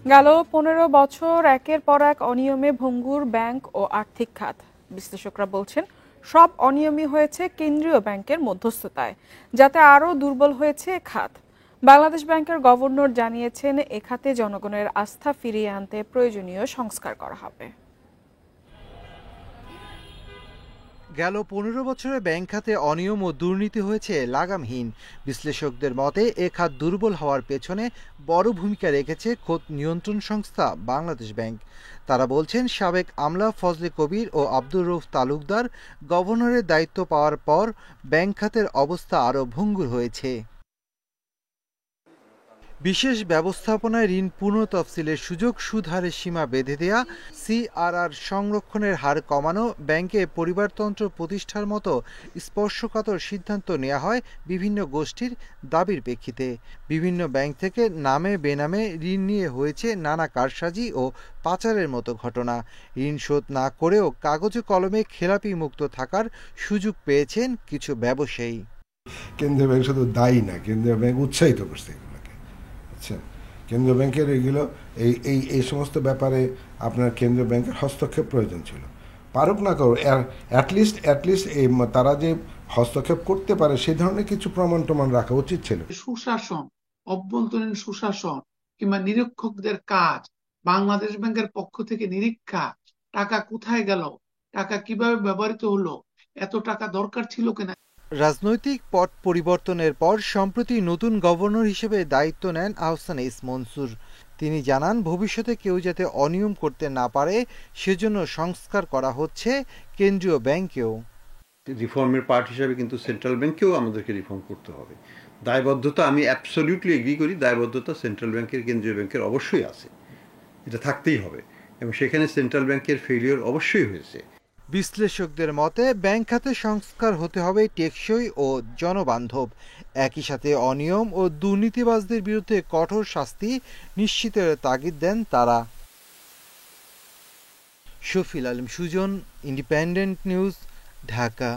গেল ১৫ বছর একের পর এক অনিয়মে ভঙ্গুর ব্যাংক ও আর্থিক খাত। বিশ্লেষকরা বলছেন, সব অনিয়মই হয়েছে কেন্দ্রীয় ব্যাংকের মধ্যস্থতায়, যাতে আরও দুর্বল হয়েছে খাত। বাংলাদেশ ব্যাংকের গভর্নর জানিয়েছেন, এ খাতে জনগণের আস্থা ফিরিয়ে আনতে প্রয়োজনীয় সংস্কার করা হবে। গেল ১৫ বছরে ব্যাংক খাতে অনিয়ম ও দুর্নীতি হয়েছে লাগামহীন। বিশ্লেষকদের মতে এ খাত দুর্বল হওয়ার পেছনে বড় ভূমিকা রেখেছে খোদ নিয়ন্ত্রণ সংস্থা বাংলাদেশ ব্যাংক। তারা বলছেন, সাবেক আমলা ফজলে কবির ও আব্দুর রউফ তালুকদার গভর্নরের দায়িত্ব পাওয়ার পর ব্যাংক খাতের অবস্থা আরও ভঙ্গুর হয়েছে। বিশেষ ব্যবস্থাপনায় ঋণ পুনঃতফসিলের সুযোগ, সুদ হারের সীমা বেঁধে দেয়া, সিআরআর সংরক্ষণের হার কমানো, ব্যাংকে পরিবারতন্ত্র প্রতিষ্ঠার মতো স্পর্শকাতর সিদ্ধান্ত নেওয়া হয় বিভিন্ন গোষ্ঠীর দাবির প্রেক্ষিতে। বিভিন্ন ব্যাংক থেকে নামে বেনামে ঋণ নিয়ে হয়েছে নানা কারসাজি ও পাচারের মতো ঘটনা। ঋণ শোধ না করেও কাগজে কলমে খেলাপি মুক্ত থাকার সুযোগ পেয়েছেন কিছু ব্যবসায়ী। কেন্দ্রীয় ব্যাংক শুধু দায়ী না, কেন্দ্রীয় ব্যাংক উৎসাহিত করছে। কেন্দ্রীয় ব্যাংকের এগুলো এই সমস্ত ব্যাপারে আপনার কেন্দ্রীয় ব্যাংকের হস্তক্ষেপ প্রয়োজন ছিল। পারুক না করো, অ্যাটলিস্ট এই তারা যে হস্তক্ষেপ করতে পারে সেই ধরনের কিছু প্রমাণ রাখা উচিত ছিল। সুশাসন, অভ্যন্তরীণ সুশাসন কিংবা নিরীক্ষকদের কাজ, বাংলাদেশ ব্যাংকের পক্ষ থেকে নিরীক্ষা, টাকা কোথায় গেল, টাকা কিভাবে ব্যবহৃত হলো, এত টাকা দরকার ছিল কিনা। রাজনৈতিক পট পরিবর্তনের পর সম্প্রতি নতুন গভর্নর হিসেবে দায়িত্ব নেন আহসান এস মনসুর। তিনি জানান, ভবিষ্যতে কেউ যাতে অনিয়ম করতে না পারে সেজন্য সংস্কার করা হচ্ছে কেন্দ্রীয় ব্যাংকেও। রিফর্মের পার্ট হিসাবে কিন্তু সেন্ট্রাল ব্যাংকেও আমাদেরকে রিফর্ম করতে হবে। দায়বদ্ধতা, আমি অ্যাবসলিউটলি এগ্রি করি, দায়বদ্ধতা সেন্ট্রাল ব্যাংকের, কেন্দ্রীয় ব্যাংকের অবশ্যই আছে, এটা থাকতেই হবে, এবং সেখানে সেন্ট্রাল ব্যাংকের ফেলিওর অবশ্যই হয়েছে। বিশ্লেষকদের মতে ব্যাংক খাতে সংস্কার হতে হবে টেকসই ও জনবান্ধব। একই সাথে অনিয়ম ও দুর্নীতিবাজদের বিরুদ্ধে কঠোর শাস্তি নিশ্চিতের তাগিদ দেন তারা। Shafil Alam Sujan, independent news, Dhaka.